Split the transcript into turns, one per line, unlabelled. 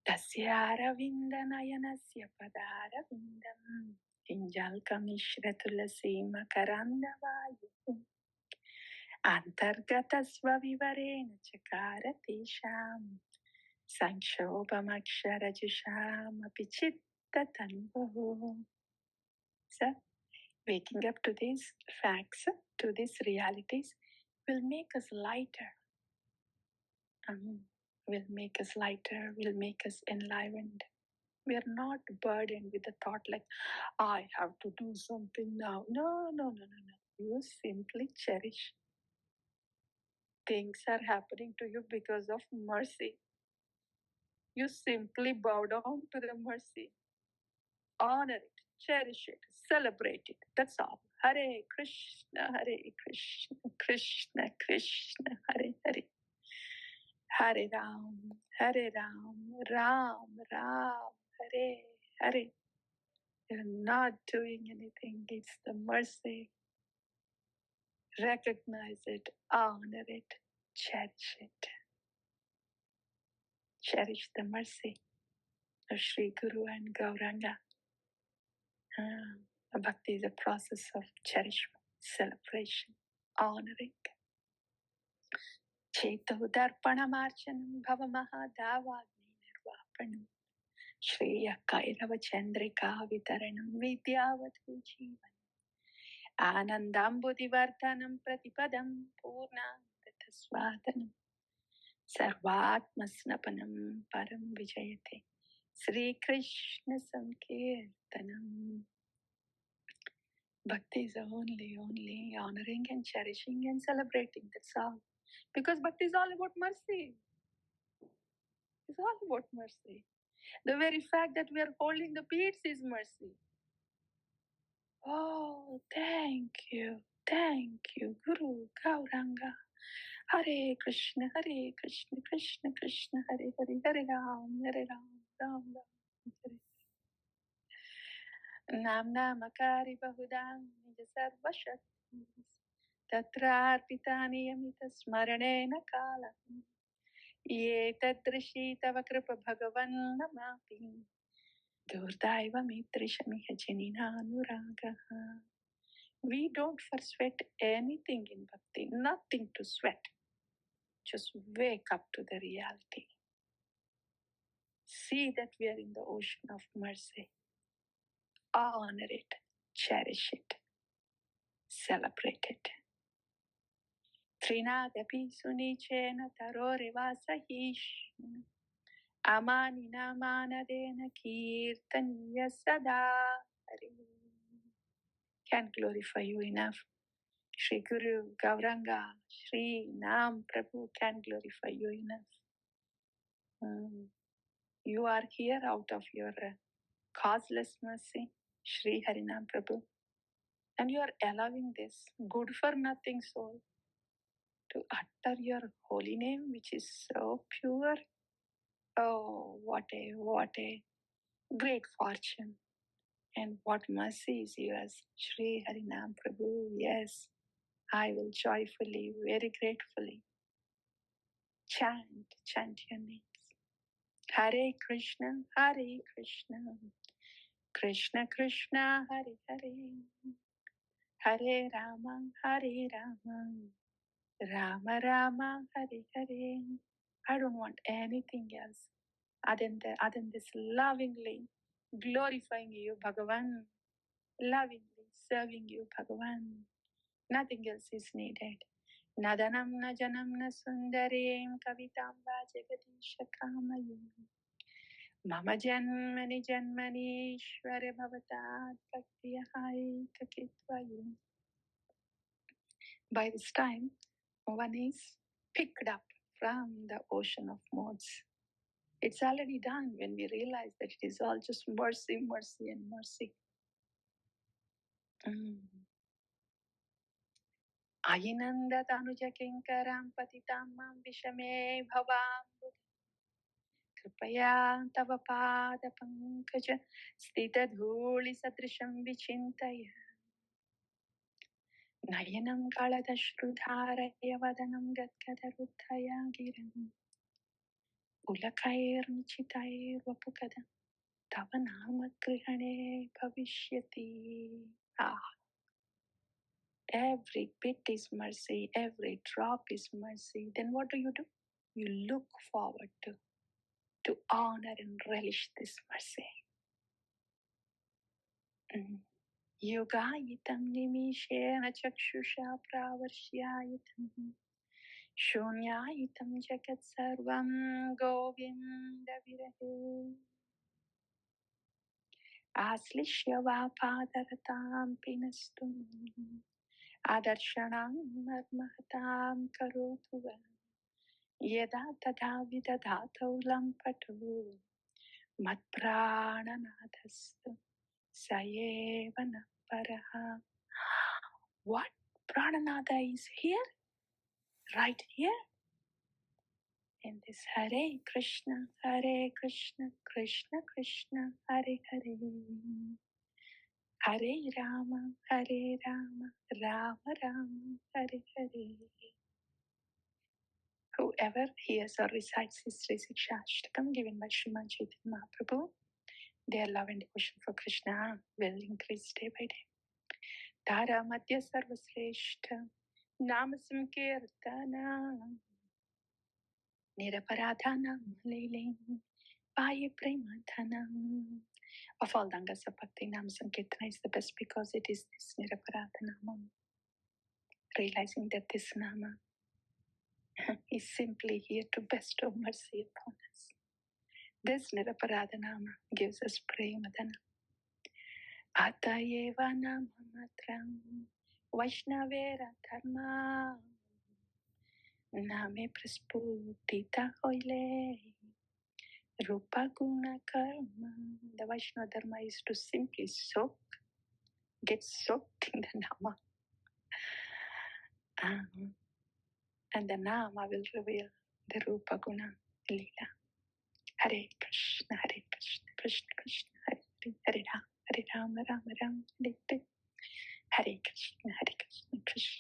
तस्यारविन्दनयनस्य पदारविन्दम् किञ्जल्कमिश्रतुलसीमकरन्दवायुः अन्तर्गतस्वविवरेण चकार तेषां संक्षोभमक्षरजुषामपि चित्ततन्वुः. So, waking up to these facts, to these realities, will make us lighter. Will make us lighter, will make us enlivened. We are not burdened with the thought like, I have to do something now. No, no, no, no, no. You simply cherish. Things are happening to you because of mercy. You simply bow down to the mercy. Honor it, cherish it, celebrate it. That's all. Hare Krishna, Krishna, Krishna, Hare Hare. Hare Ram, Ram Ram, Hare Hare. You're not doing anything. It's the mercy. Recognize it, honor it, cherish it. Cherish the mercy of Sri Guru and Gauranga. Bhakti is a process of cherishment, celebration, honoring. Cheto darpanamarchanam bhavamahadavagni nirvapanam Shreya Kairava Chandrika Vitaranam Vidyavatu Jivan Anandambudivardhanam Pratipadam Purnandatasvadanam Sarvatmasnapanam Param Vijayate Sri Krishna Sankirtanam. Bhakti is only honoring and cherishing and celebrating. That's all. Because Bhakti is all about mercy. It's all about mercy. The very fact that we are holding the beads is mercy. Oh, thank you, Guru Gauranga. Hare Krishna, Krishna Krishna, Hare Hare, Hare Ram, Ram Ram, Hare. Namnamakari Bahudam Nija Sarvashakti Tatrarpitani Yamita Smaranena Kala Ye Tadrishi Tava Kripa Bhagavan Namapi Durdaiva Mitrishamiha Janina Anuragaha. We don't first sweat anything in bhakti, nothing to sweat. Just wake up to the reality. See that we are in the ocean of mercy. Honor it, cherish it, celebrate it. Trinadapi sunichena tarore vasahish amanina manadena kirtaniya sada. Can't glorify you enough. Shri Guru Gauranga, Shri Nam Prabhu can't glorify you enough. You are here out of your causeless mercy, Shri Harinam Prabhu, and you are allowing this good for nothing soul to utter your holy name, which is so pure. Oh, what a great fortune, and what mercy is yours, Shri Harinam Prabhu. Yes, I will joyfully, very gratefully chant your names. Hare Krishna, Krishna Krishna, Hare Hare, Hare Rama, Rama Rama, Hare Hare. I don't want anything else other than this lovingly glorifying you, Bhagavan, lovingly serving you, Bhagavan. Nothing else is needed. Nadanam na janam na sundareem kavitam va jagadisha kamayim. Mama janmani janmani ishware bhavatat bhaktiyahai kakitvayu. By this time, one is picked up from the ocean of modes. It's already done when we realize that it is all just mercy, mercy, and mercy. Ayinanda tanuja kinkaram patitam mam vishame bhavam कृपया तव पादपङ्कज स्थितधूलिसदृशं विचिन्तय नयनं कळदश्रुधारय वदनं गद्गदरुद्धया गिरम् पुलकैर्निचितैर्वपुकदा तव नामगृहणे भविष्यति. Ah, every bit is mercy, every drop is mercy. Then what do? You look forward to honor and relish this mercy. Yogayitam nimishena chakshusha pravarshyayitam shunyayitam jagat sarvam govinda virahe aslishya vapadaratam pinastum adarshanam marmahatam karotu va yada tadha vidadhatau lampatu matprananadastu sayevana paraha. What prananada is here? Right here in this Hare Krishna, Krishna Krishna, Hare Hare, Hare Rama, Rama Rama, Hare Hare. Whoever hears or recites this Sri Siksha Ashtakam given by Sriman Chaitanya Mahaprabhu, their love and devotion for Krishna will increase day by day. Tara Madhya Sarvasreshta Nama Sankirtana Niraparadhanam Lailim Paya Premadhanam. Of all Dangas of Bhakti, Nama Sankirtana is the best because it is this Niraparadhanam. Realizing that this Nama is simply here to bestow mercy upon us. This Niraparadhanama gives us Premadhana. Atayeva Nama Matram Vaishnavera Dharma Name Prasputita Hoile Rupa Guna Karma. The Vaishnava Dharma is to simply get soaked in the Nama. And the Nama will reveal the Rupa Guna Leela. Hare Krishna, Krishna Krishna, Hare Hare, Hare Rama, Rama Rama, Hare Hare, Hare Krishna, Krishna